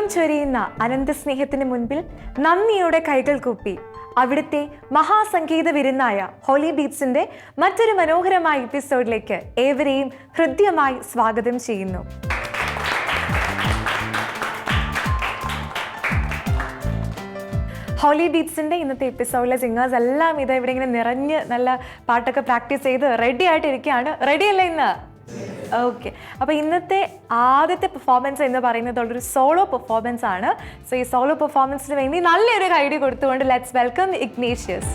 ദൈവം ചൊരിയുന്ന അനന്തസ്നേഹത്തിന് മുൻപിൽ നന്ദിയോടെ കൈകൾ കൂപ്പി അവിടുത്തെ മഹാസംഗീത വിരുന്നായ ഹോളി ബീറ്റ്സിന്റെ മറ്റൊരു മനോഹരമായ എപ്പിസോഡിലേക്ക് ഏവരെയും ഹൃദ്യമായി സ്വാഗതം ചെയ്യുന്നു. ഹോളി ബീറ്റ്സിന്റെ ഇന്നത്തെ എപ്പിസോഡിലെ സിംഗേഴ്സ് എല്ലാം ഇവിടെ ഇങ്ങനെ നിറഞ്ഞ് നല്ല പാട്ടൊക്കെ പ്രാക്ടീസ് ചെയ്ത് റെഡി ആയിട്ടിരിക്കുകയാണ്. റെഡിയല്ലേ ഇന്ന്? ഓക്കെ, അപ്പോൾ ഇന്നത്തെ ആദ്യത്തെ പെർഫോമൻസ് എന്ന് പറയുന്നത് ഒരു സോളോ പെർഫോമൻസ് ആണ്. സോ ഈ സോളോ പെർഫോമൻസിന് വേണ്ടി നല്ലൊരു ഐഡിയ കൊടുത്തുകൊണ്ട് ലെറ്റ്സ് വെൽക്കം ഇഗ്നേഷ്യസ്.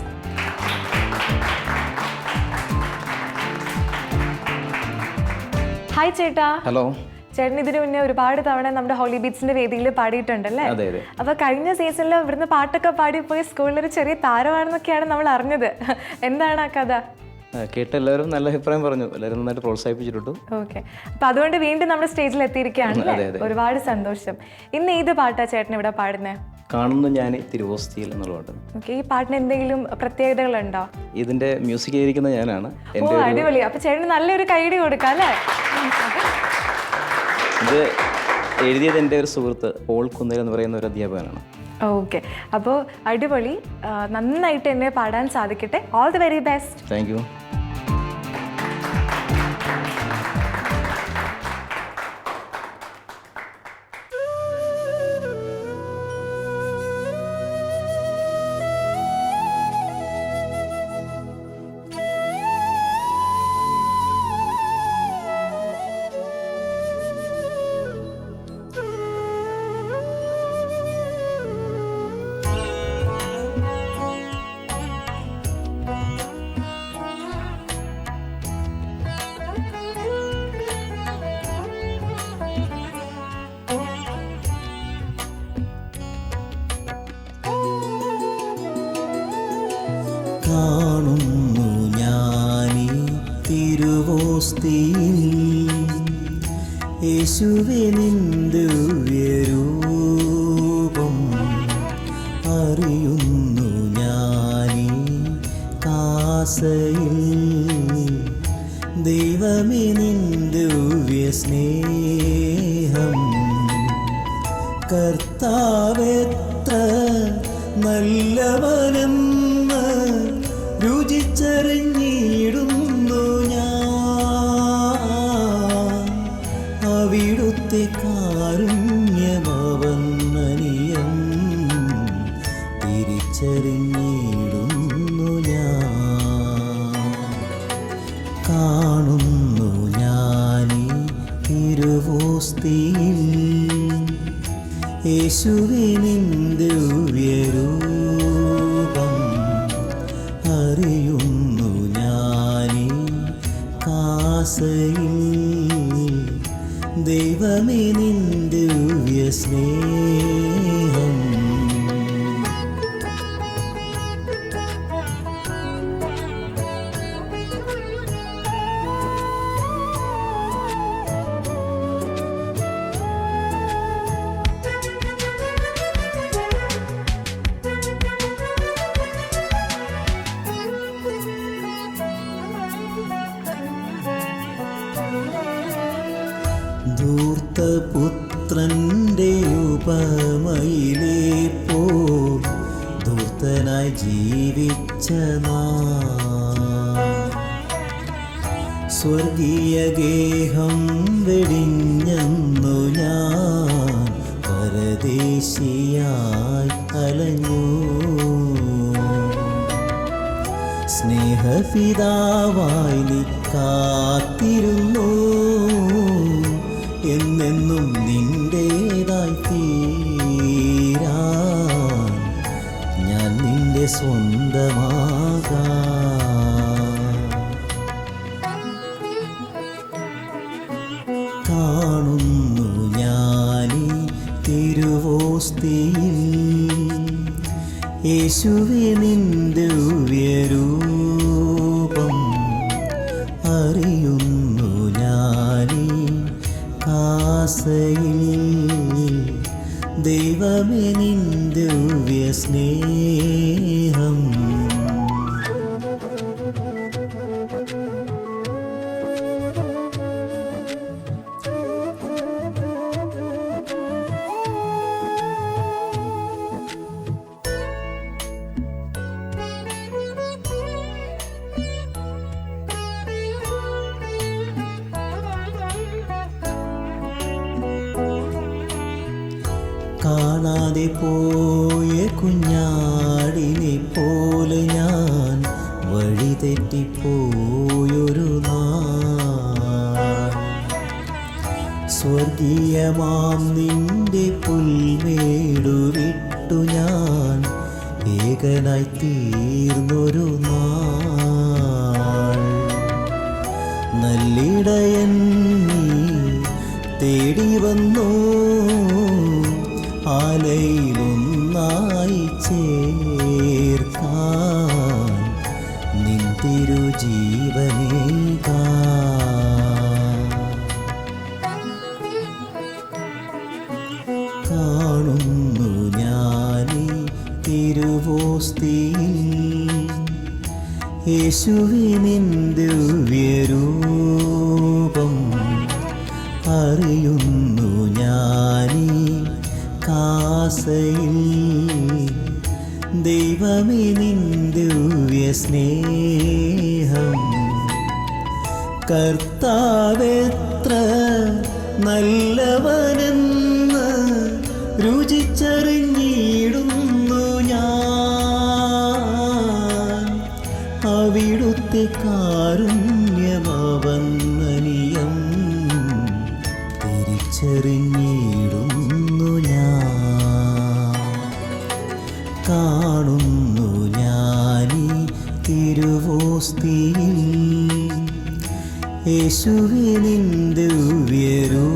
ഹായ് ചേട്ടാ. ഹലോ. ചേട്ടൻ ഇതിനു മുന്നേ ഒരുപാട് തവണ നമ്മുടെ ഹോളി ബീറ്റ്സിന്റെ വേദിയിൽ പാടിയിട്ടുണ്ടല്ലേ? അപ്പൊ കഴിഞ്ഞ സീസണിൽ ഇവിടുന്ന് പാട്ടൊക്കെ പാടിപ്പോയി സ്കൂളിലൊരു ചെറിയ താരമാണെന്നൊക്കെയാണ് നമ്മൾ അറിഞ്ഞത്. എന്താണ് ആ കഥ? കേട്ട എല്ലാവരും നല്ല അഭിപ്രായം പറഞ്ഞു, എല്ലാവരും നന്നായിട്ട് പ്രോത്സാഹിപ്പിച്ചിട്ടുണ്ട്. ഓക്കെ, അപ്പൊ അതുകൊണ്ട് വീണ്ടും നമ്മുടെ സ്റ്റേജിൽ എത്തിയിരിക്കുകയാണ്. ഒരുപാട് സന്തോഷം. ഇന്ന് ഏത് പാട്ടാ ചേട്ടൻ ഇവിടെ പാടുന്നത്? കാണുന്നു ഞാൻ തിരുവോസ്തിയിൽ എന്നുള്ള പാട്ട്. ഓക്കെ, ഈ പാട്ടിന് എന്തെങ്കിലും പ്രത്യേകതകളുണ്ടോ? ഇതിന്റെ മ്യൂസിക് ചെയ്തിരിക്കുന്നത് ഞാനാണ്. ഓ അടിപൊളി. അപ്പൊ ചേട്ടന് നല്ലൊരു കൈഡി കൊടുക്കാം അല്ലേ? ഇത് എഴുതിയത് എൻ്റെ ഒരു സുഹൃത്ത് പോൾ കുന്നേൽ എന്ന് പറയുന്ന ഒരു അധ്യാപകനാണ്. ഓക്കെ, അപ്പോൾ അടിപൊളി. നന്നായിട്ട് എന്നെ പാടാൻ സാധിക്കട്ടെ. All the very best. Thank you. കാണുന്നു ഞാനീ തിരുവോസ്തിയിൽ യേശുവേ നിൻ ദിവ്യരൂപം, അറിയുന്നു ഞാനീ കാസയിൽ ദൈവമേ നിൻ ദിവ്യസ്നേഹം. കർത്താവെത്ര നല്ലവനെന്ന് രുചിച്ചറിഞ്ഞിടുന്നു ഞാൻ, അവിടുത്തെ കാരുണ്യമവന്മനീയം തിരിച്ചറിഞ്ഞിടുന്നു ഞാൻ. കാണുന്നു ഞാനീ തിരുവോസ്തിയിൽ യേശുവേ നിൻ ദിവ്യരൂപം, അറിയുന്നു ഞാനീ കാസയിൽ ദൈവമേ നിൻ ദിവ്യസ്നേഹം. ധൂർത്തപുത്രൻ്റെ ഉപമയിലെ പോൽ ധൂർത്തനായി ജീവിച്ച സ്വർഗീയ ഗേഹം വെടിഞ്ഞെന്നു ഞാൻ പരദേശിയായി അലഞ്ഞു. സ്നേഹപിതാവായി നീ കാത്തിരുന്നു, എന്നെന്നും നിന്റേതായി തീരാൻ ഞാൻ നിന്റെ സ്വന്തമാകാം. കാണുന്നു ഞാനീ തിരുവോസ്തിയിൽ യേശുവേ നിൻ ദിവ്യരൂപം, അറിയുന്നു ഞാനീ കാസയിൽ ദൈവമേ നിൻ ദിവ്യസ്നേഹം. കാണാതെ പോയ കുഞ്ഞാടിനെ പോലെ ഞാൻ വഴി തെറ്റിപ്പോയൊരു നാൾ സ്വർഗീയമാം നിന്റെ പുൽമേടു വിട്ടു ഞാൻ ഏകനായി തീർന്നൊരു നാൾ നല്ലിടയൻ നീ തേടി വന്നു ആലയിലൊന്നായി ചേർക്കാൻ നിൻ കാണുന്നു ഞാനീ തിരുവോസ്തിയിൽ യേശുവിനിൻ ദിവ്യരൂപം അറിയുന്നു ഞാനീ കാസയിൽ ദൈവമേ നിൻ ദിവ്യ സ്നേഹം കർത്താവെത്ര നല്ലവനെന്ന് രുചിച്ചറിഞ്ഞിടുന്നു ഞാൻ അവിടുത്തെ കാരുണ്യമവന്ദനീയം തിരിച്ചറിഞ്ഞിടുന്നു ഞാൻ കാണുന്നു ഞാനീ തിരുവോസ്തിയിൽ യേശുവിനിൻ ദിവ്യരൂപം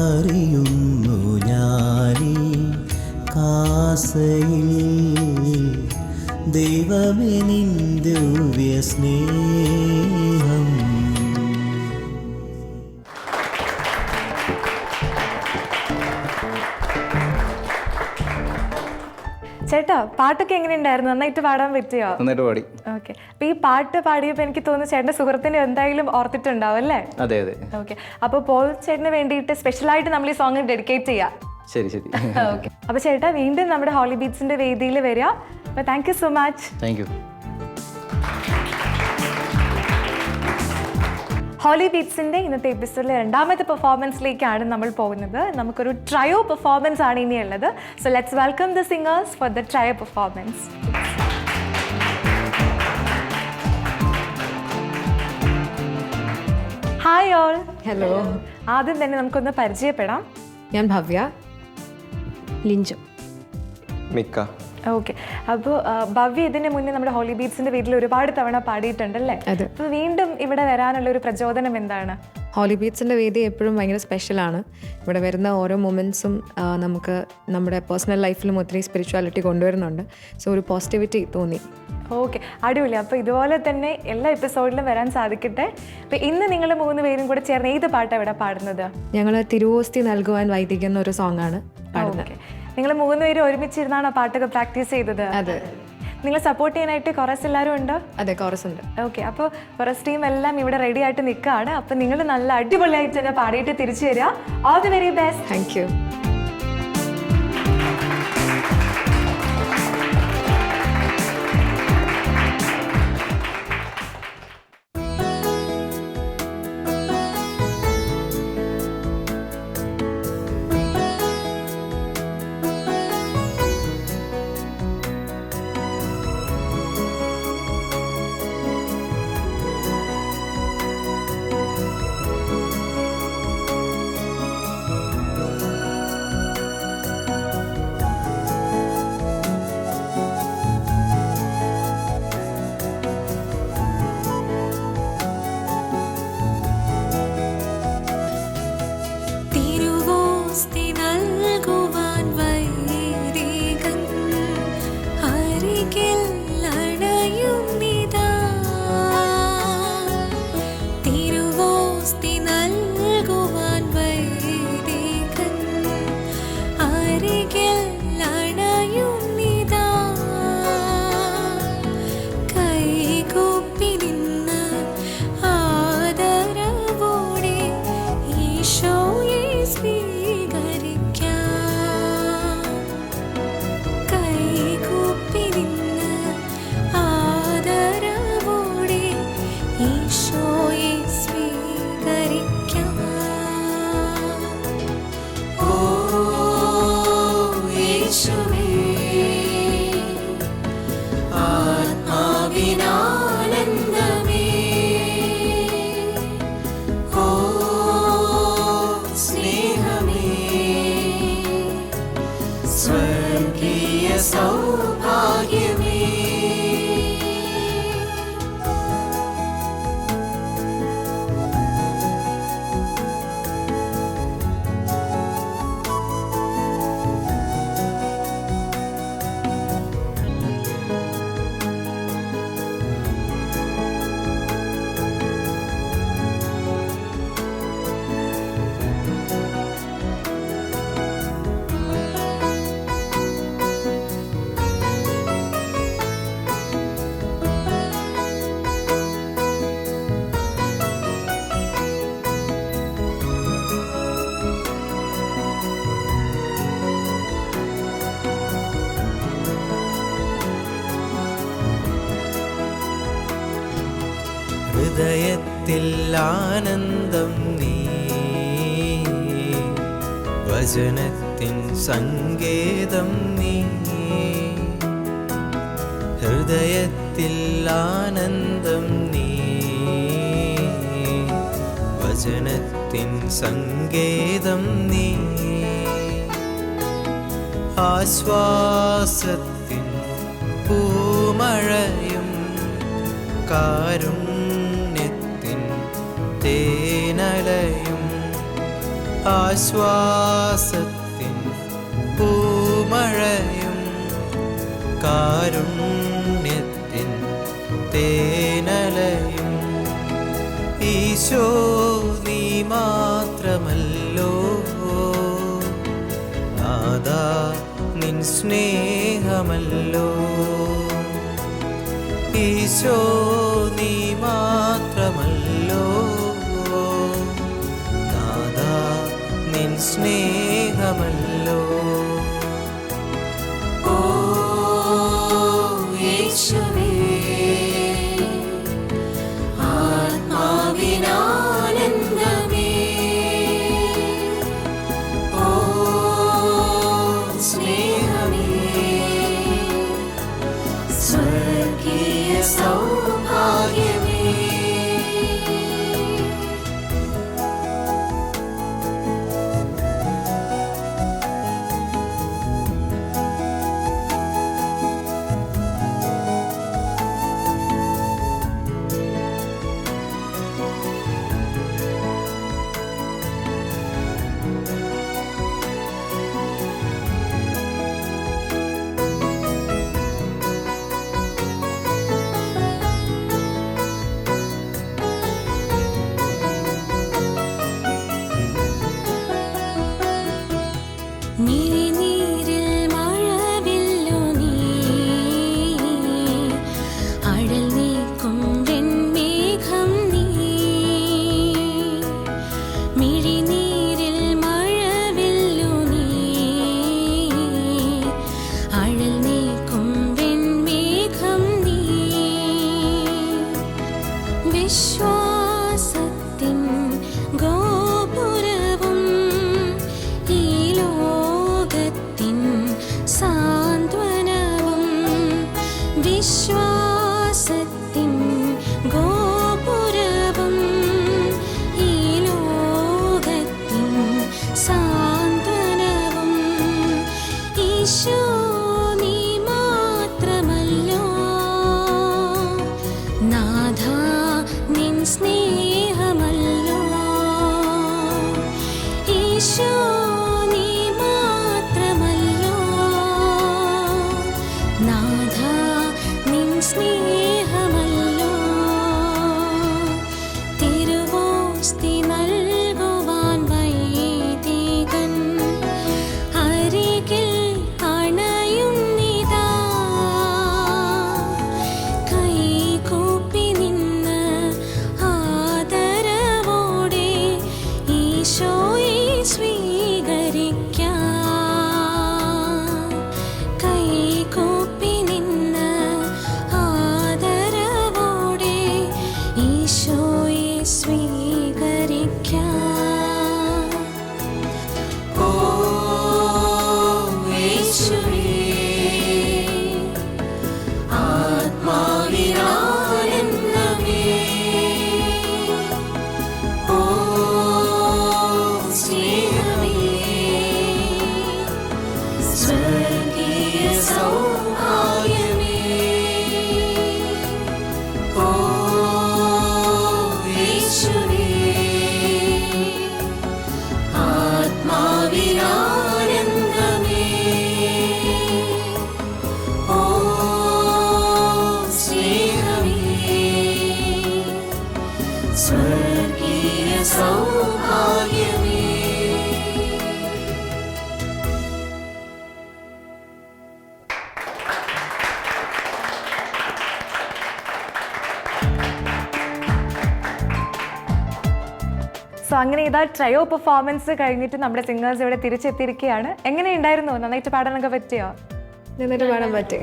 അറിയുന്നു ഞാനീ കാസയിൽ ദൈവമേ നിൻ ദിവ്യ സ്നേഹം. ചേട്ടാ പാട്ടൊക്കെ എങ്ങനെയുണ്ടായിരുന്നു? നന്നായിട്ട് പാടാൻ പറ്റിയോ? നന്നായിട്ട് പാടി. ഓക്കെ. അപ്പൊ ഈ പാട്ട് പാടിയപ്പോൾ എനിക്ക് തോന്നുന്നു ചേട്ടൻ്റെ സുഹൃത്തിനെ എന്തായാലും ഓർത്തിട്ടുണ്ടാവും അല്ലേ? അതെ അതെ. ഓക്കെ. അപ്പോൾ പോൾ ചേട്ടന് വേണ്ടിയിട്ട് സ്പെഷ്യലായിട്ട് നമ്മൾ ഈ സോങ് ഡെഡിക്കേറ്റ് ചെയ്യാം. ശരി ശരി. ഓക്കെ. അപ്പോൾ ചേട്ടാ വീണ്ടും നമ്മുടെ ഹോളി ബീറ്റ്സിന്റെ വേദിയിൽ വരിക. അപ്പോൾ thank you so much. Thank you. Holy ബീറ്റ്സിന്റെ ഇന്നത്തെ എപ്പിസോഡിലെ രണ്ടാമത്തെ പെർഫോമൻസിലേക്കാണ് നമ്മൾ പോകുന്നത്. നമുക്കൊരു ട്രയോ പെർഫോമൻസ് ആണ് ഇനിയുള്ളത്. So let's welcome the singers for the trio performance. Hi all. Hello. ആദ്യം തന്നെ നമുക്കൊന്ന് പരിചയപ്പെടാം. ഞാൻ ഭവ്യ. ലിഞ്ചു. മിക്ക. ഓക്കെ. അപ്പോൾ ഭവ്യ ഇതിന് മുന്നേ നമ്മുടെ ഹോളി ബീറ്റ്സിന്റെ വീട്ടിൽ ഒരുപാട് തവണ പാടിയിട്ടുണ്ടല്ലേ? അതെ. അപ്പോൾ വീണ്ടും ഇവിടെ വരാനുള്ള ഒരു പ്രചോദനം എന്താണ്? ഹോളി ബീറ്റ്സിൻ്റെ വേദി എപ്പോഴും ഭയങ്കര സ്പെഷ്യലാണ്. ഇവിടെ വരുന്ന ഓരോ മൊമെൻറ്റ്സും നമുക്ക് നമ്മുടെ പേഴ്സണൽ ലൈഫിലും ഒത്തിരി സ്പിരിച്വാലിറ്റി കൊണ്ടുവരുന്നുണ്ട്. സോ ഒരു പോസിറ്റിവിറ്റി തോന്നി. ഓക്കെ, അടിപൊളി. അപ്പോൾ ഇതുപോലെ തന്നെ എല്ലാ എപ്പിസോഡിലും വരാൻ സാധിക്കട്ടെ. അപ്പോൾ ഇന്ന് നിങ്ങൾ 3 പേരും കൂടെ ചേർന്ന് ഏത് പാട്ടാണ് ഇവിടെ പാടുന്നത്? ഞങ്ങൾ തിരുവോസ്തി നൽകുവാൻ വൈദിക്കുന്ന ഒരു സോങ് ആണ് പാടുന്നത്. നിങ്ങൾ 3 പേരും ഒരുമിച്ചിരുന്നാണോ പാട്ടൊക്കെ പ്രാക്ടീസ് ചെയ്തത്? അതെ. നിങ്ങൾ സപ്പോർട്ട് ചെയ്യാനായിട്ട് കൊറസ് എല്ലാവരും ഉണ്ടോ? അതെ, കോറസ് ഉണ്ട്. ഓക്കെ. അപ്പോൾ കൊറസ് ടീം എല്ലാം ഇവിടെ റെഡി ആയിട്ട് നിൽക്കുകയാണ്. അപ്പോൾ നിങ്ങൾ നല്ല അടിപൊളിയായിട്ട് തന്നെ പാടിയിട്ട് തിരിച്ചു വരിക. All the very best. Thank you. ഹൃദയത്തിൽ ആനന്ദം നീ, വചനത്തിൻ സങ്കേതം നീ. ഹൃദയത്തിൽ ആനന്ദം നീ, വചനത്തിൻ സങ്കേതം നീ. ആശ്വാസത്തിൻ പൂമഴയും കാരുണ്യത്തിൻ തേനലയും. ആശ്വാസത്തിൻ പൂമഴയും കാരുണ്യത്തിൻ തേനലയും. ഈശോ നീ മാത്രമല്ലോ നാഥാ, നിൻ സ്നേഹമല്ലോ. ഈശോ നീ മാത്രമല്ലോ നാഥാ, നിൻ സ്നേഹമല്ലോ. ഓ യേശുവേ, ആത്മാവിനാനന്ദമേ, ഓ സ്നേഹമേ, സ്വർഗീയ സൗഭാഗ്യമേ. മിഴിനീരിൽ മഴവില്ലു നീ, അഴൽ നീക്കും വെൺമേഘം നീ. മിഴിനീരിൽ മഴവില്ലു നീ, അഴൽ നീക്കും വെൺമേഘം നീ. വിശ്വാസത്തിൻ ഗോപുരവും ഈ ലോകത്തിൻ സാന്ത്വനവും. വിശ്വാസത്തിൻ ഗോപുരവും ഈ ലോകത്തിൻ സാന്ത്വനവും. ഈശോ നീ മാത്രമല്ലോ നാഥാ, നിൻ സ്നേഹമല്ലോ. ഈശോ നീ മാത്രമല്ലോ നാഥാ, നിൻ സ്നേഹമല്ലോ. തിരുവോസ്തി നൽകുവാൻ വൈദികൻ അരികിൽ അണയുന്നിതാ. കൈകൂപ്പി നിന്ന് ആദരവോടെ ഈശോയെ സ്വീകരിക്കാം. കൈകൂപ്പി നിന്ന് ആദരവോടെ ഈശോയെ സ്വീകരിക്കാം. ഓ യേശുവേ, ആത്മാവിനാനന്ദമേ, ഓ സ്നേഹമേ, സ്വർഗീയ സൗഭാഗ്യമേ. ഓ യേശുവേ, ആത്മാവിനാനന്ദമേ, ഓ സ്നേഹമേ, സ്വർഗീയ സൗഭാഗ്യമേ. സോ അങ്ങനെ ഇതാ ട്രയോ പെർഫോമൻസ് കഴിഞ്ഞിട്ട് നമ്മുടെ സിംഗേഴ്സ് ഇവിടെ തിരിച്ചെത്തിയിരിക്കുകയാണ്. എങ്ങനെയുണ്ടായിരുന്നു? നന്നായിട്ട് പാടാനൊക്കെ പറ്റിയോ? നന്നായിട്ട് പാടാൻ പറ്റി.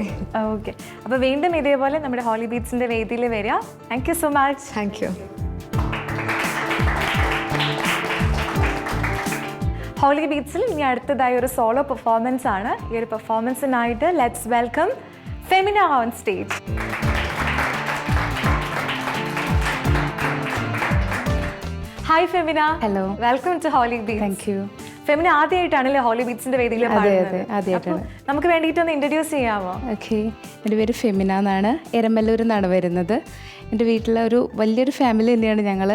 ഓക്കെ, അപ്പോൾ വീണ്ടും ഇതേപോലെ നമ്മുടെ ഹോളി ബീറ്റ്സിൻ്റെ വേദിയിൽ വരിക. Thank you so much. Thank you. Holy ബീറ്റ്സിൽ ഇനി അടുത്തതായി ഒരു സോളോ പെർഫോമൻസ് ആണ്. ഈ ഒരു പെർഫോമൻസിനായിട്ട് let's welcome Femina on stage. Hi Femina. Hello. Welcome to Holy Beats. Thank you. Femina ആദ്യമായിട്ടാണല്ലേ ഹോളി ബീറ്റ്സിന്റെ വേദിയിൽ പാടുന്നത്? ആദ്യമായിട്ടാണ്. നമുക്ക് വേണ്ടിയിട്ടൊന്ന് ഇൻട്രൊഡ്യൂസ് ചെയ്യാമോ? ഓക്കെ, എൻ്റെ പേര് ഫെമിന എന്നാണ്. എരമല്ലൂരിൽ നിന്നാണ് വരുന്നത്. എൻ്റെ വീട്ടിലെ ഒരു വലിയൊരു ഫാമിലി തന്നെയാണ് ഞങ്ങൾ.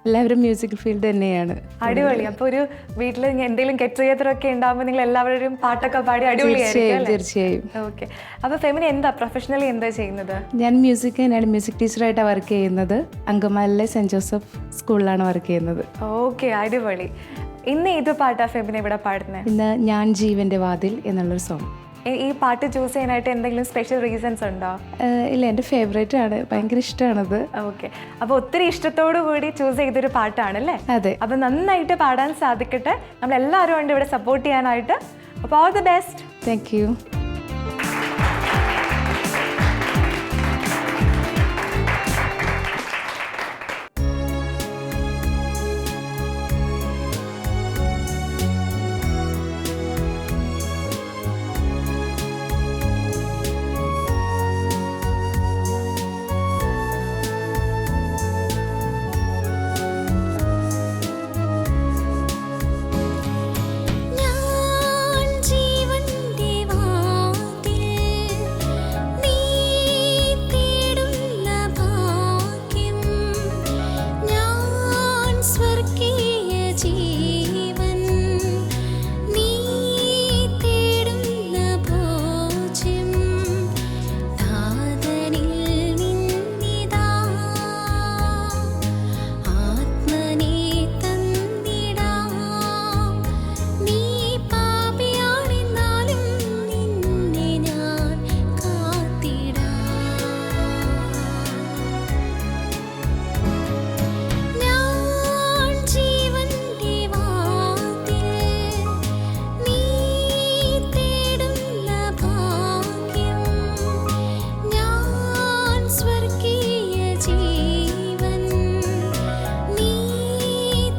എല്ലാവരും മ്യൂസിക് ഫീൽഡ് തന്നെയാണ്. അടിപൊളി. അപ്പൊ ഒരു വീട്ടിൽ എന്തെങ്കിലും ഗെറ്റ് ടുഗദർ ഒക്കെ ഉണ്ടാകുമ്പോൾ നിങ്ങൾ എല്ലാവരും പാട്ടൊക്കെ പാടി അടിപൊളിയായിരിക്കും. തീർച്ചയായും. ഓക്കെ. അപ്പൊ ഫെമിന എന്താ പ്രൊഫഷണലി എന്താ ചെയ്യുന്നത്? ഞാൻ തന്നെയാണ് മ്യൂസിക് ടീച്ചറായിട്ടാണ് വർക്ക് ചെയ്യുന്നത്. അങ്കമാലിലെ സെൻറ് ജോസഫ് സ്കൂളിലാണ് വർക്ക് ചെയ്യുന്നത്. ഓക്കെ, അടിപൊളി. ഇന്ന് ഏത് പാട്ടാ ഫെമിന ഇവിടെ പാടുന്നത്? ഇന്ന് ഞാൻ ജീവൻ്റെ വാതിൽ എന്നുള്ളൊരു സോങ്. ഈ പാട്ട് ചൂസ് ചെയ്യാനായിട്ട് എന്തെങ്കിലും സ്പെഷ്യൽ റീസൺസ് ഉണ്ടോ? ഇല്ല, എൻ്റെ ഫേവറേറ്റ് ആണ്. ഭയങ്കര ഇഷ്ടമാണത്. ഓക്കെ. അപ്പോൾ ഒത്തിരി ഇഷ്ടത്തോടു കൂടി ചൂസ് ചെയ്തൊരു പാട്ടാണല്ലേ? അതെ. അപ്പോൾ നന്നായിട്ട് പാടാൻ സാധിക്കട്ടെ. നമ്മളെല്ലാവരും ഉണ്ട് ഇവിടെ സപ്പോർട്ട് ചെയ്യാനായിട്ട്. അപ്പോൾ all the best. Thank you. ഞാൻ ജീവന്റെ വാതിൽ നീ തേടുന്ന ഭാഗ്യം ഞാൻ സ്വർഗീയ ജീവൻ നീ തേടുന്ന ഭോജ്യം താതനിൽ നിന്നിതാ ആത്മനെ തന്നിടാം നീ പാപിയാണെന്നാലും നിന്നെ ഞാൻ കാത്തിടാം ഞാൻ ജീവന്റെ വാതിൽ നീ തേടുന്ന ഭാഗ്യം ഞാൻ സ്വർഗീയ ജീവൻ നീ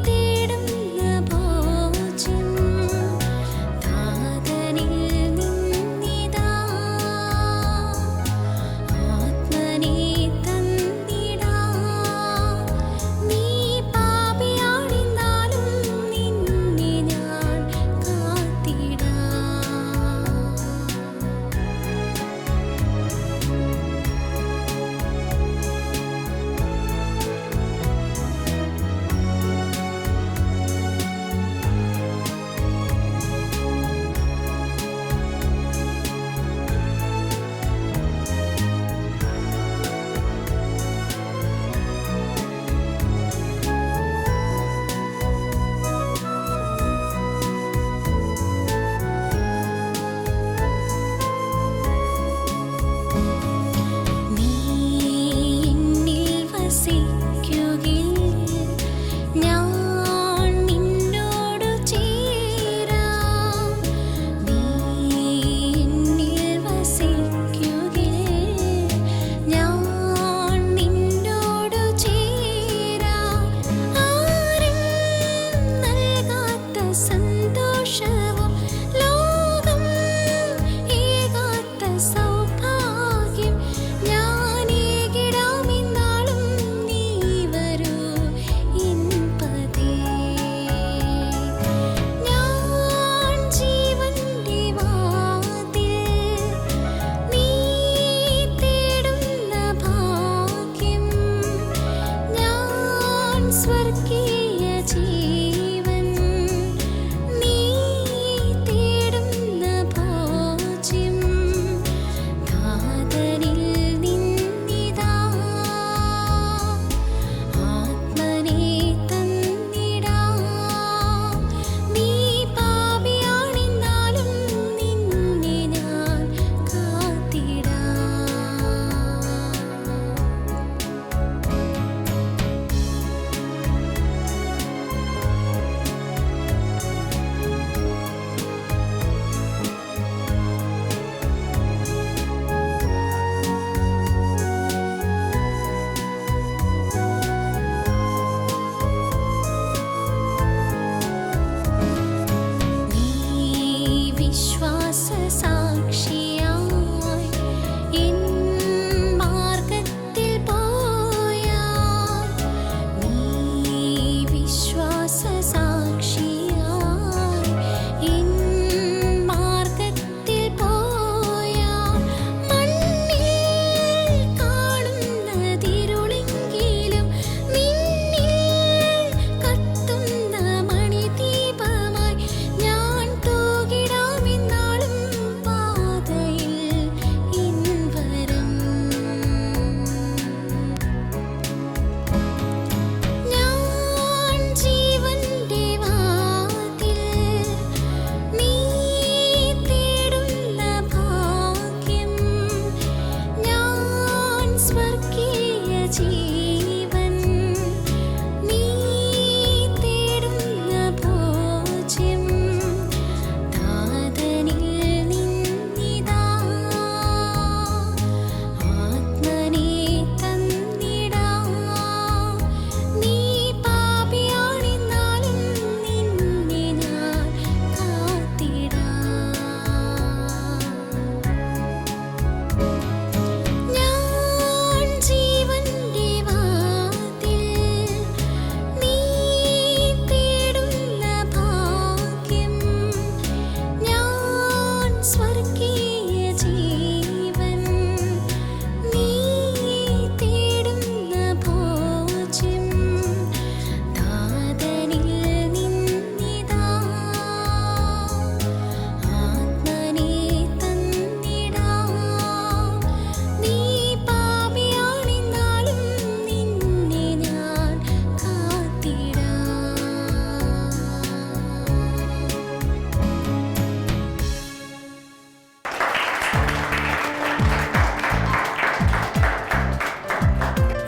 തേടുന്ന ഭോജ്യം താതനിൽ നിന്നിതാ ആത്മനെ തന്നിടാം നീ പാപിയാണെന്നാലും നിന്നെ ഞാൻ കാത്തിടാം. നീ എന്നിൽ വസിക്കുകിൽ ഞാൻ നിന്നോടു ചേരാം. നീ എന്നിൽ വസിക്കുകിൽ ഞാൻ നിന്നോടു ചേരാം. ആരും നൽകാത്ത സന്തോഷവും ലോകം ഏകാത്ത സൗഭാഗ്യം ഞാനേകിടാമെന്നാളും നീ വരൂ എൻ പതേ. ഞാൻ ജീവന്റെ വാതിൽ നീ തേടുന്ന ഭാഗ്യം ഞാൻ സ്വർഗീയ ജീവൻ നീ തേടുന്ന ഭോജ്യം താതനിൽ നിന്നിതാ ആത്മനെ തന്നിടാം നീ പാപിയാണെന്നാലും നിന്നെ ഞാൻ കാത്തിടാം.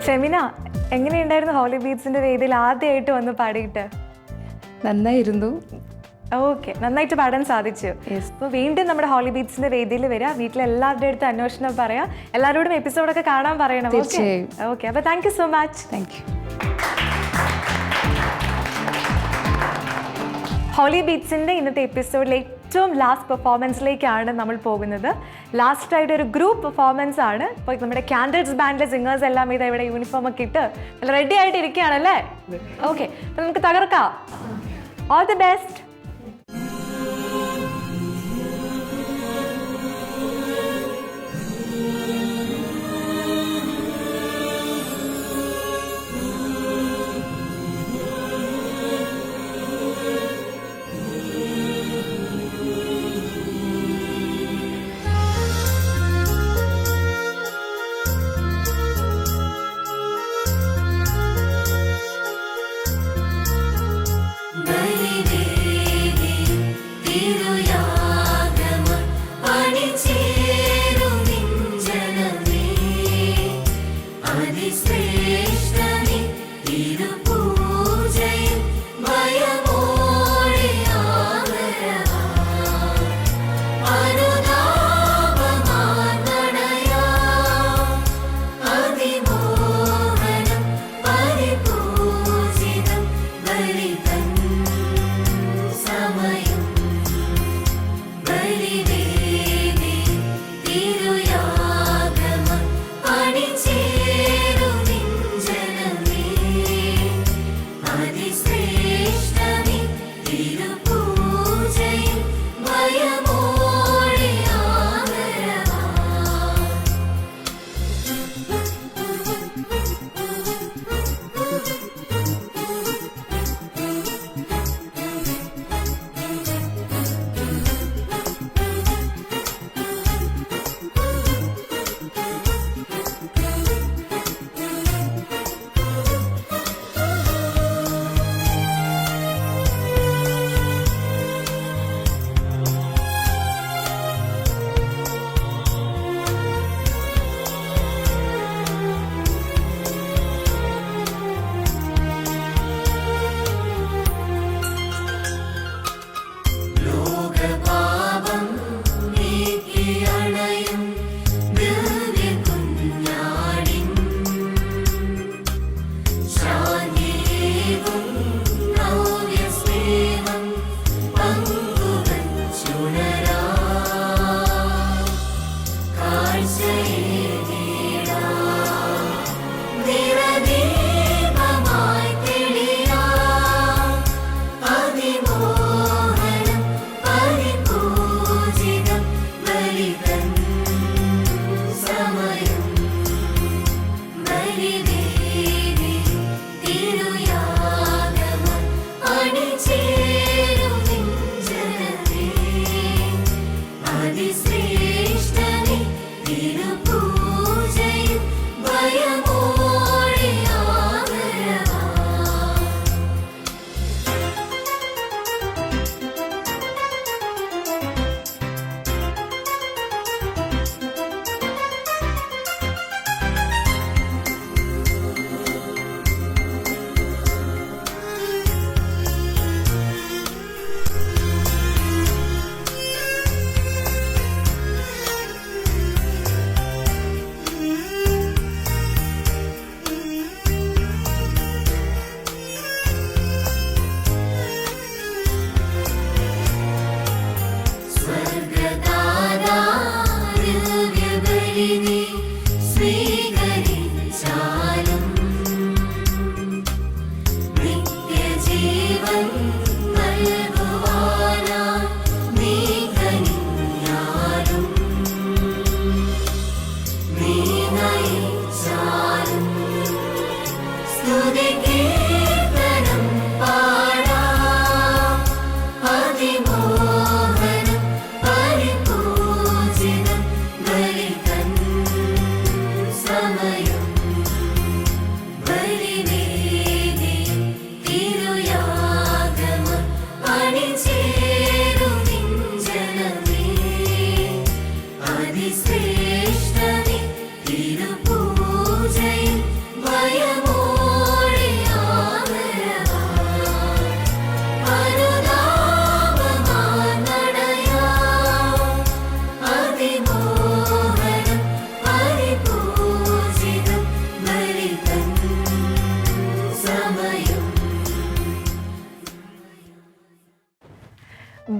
ഫെമിന, എങ്ങനെയുണ്ടായിരുന്നു ഹോളി ബീറ്റ്സിന്റെ വേദിയിൽ ആദ്യമായിട്ട് വന്ന് പാടിയിട്ട്? നന്നായിരുന്നു. ഓക്കെ, നന്നായിട്ട് പാടാൻ സാധിച്ചു. അപ്പോൾ വീണ്ടും നമ്മുടെ ഹോളി ബീറ്റ്സിന്റെ വേദിയിൽ വരിക, വീട്ടിലെ എല്ലാവരുടെ അടുത്ത് അന്വേഷണം പറയാം, എല്ലാവരോടും എപ്പിസോഡൊക്കെ കാണാൻ പറയണം. തീർച്ചയായും. ഓക്കെ, അപ്പോൾ thank you so much. Thank you. Holy ബീറ്റ്സിൻ്റെ ഇന്നത്തെ എപ്പിസോഡിലെ ഏറ്റവും ലാസ്റ്റ് പെർഫോമൻസിലേക്കാണ് നമ്മൾ പോകുന്നത്. ലാസ്റ്റായിട്ട് ഒരു ഗ്രൂപ്പ് പെർഫോമൻസ് ആണ്. ഇപ്പോൾ നമ്മുടെ ക്യാൻഡിൽസ് ബാൻഡിലെ സിംഗേഴ്സ് എല്ലാം ഇത് ഇവിടെ യൂണിഫോം ഒക്കെ ഇട്ട് നല്ല റെഡി ആയിട്ട് ഇരിക്കുകയാണല്ലേ? ഓക്കെ, അപ്പോൾ നമുക്ക് തകർക്കാം. All the best. ബലിവേദിയിൽ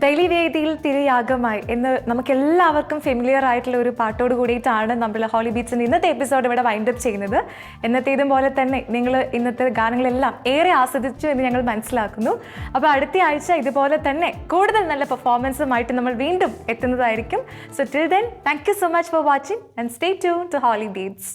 ബലിവേദിയിൽ തിരയാഗമായി എന്ന് നമുക്ക് എല്ലാവർക്കും ഫെമിലിയർ ആയിട്ടുള്ള ഒരു പാട്ടോട് കൂടിയിട്ടാണ് നമ്മൾ ഹോളി ബീറ്റ്സിൻ്റെ ഇന്നത്തെ എപ്പിസോഡ് ഇവിടെ വൈൻഡപ്പ് ചെയ്യുന്നത്. എന്നത്തേതും പോലെ തന്നെ നിങ്ങൾ ഇന്നത്തെ ഗാനങ്ങളെല്ലാം ഏറെ ആസ്വദിച്ചു എന്ന് ഞങ്ങൾ മനസ്സിലാക്കുന്നു. അപ്പോൾ അടുത്ത ആഴ്ച ഇതുപോലെ തന്നെ കൂടുതൽ നല്ല പെർഫോമൻസുമായിട്ട് നമ്മൾ വീണ്ടും എത്തുന്നതായിരിക്കും. So till then, thank you so much for watching and stay tune to Holy beats.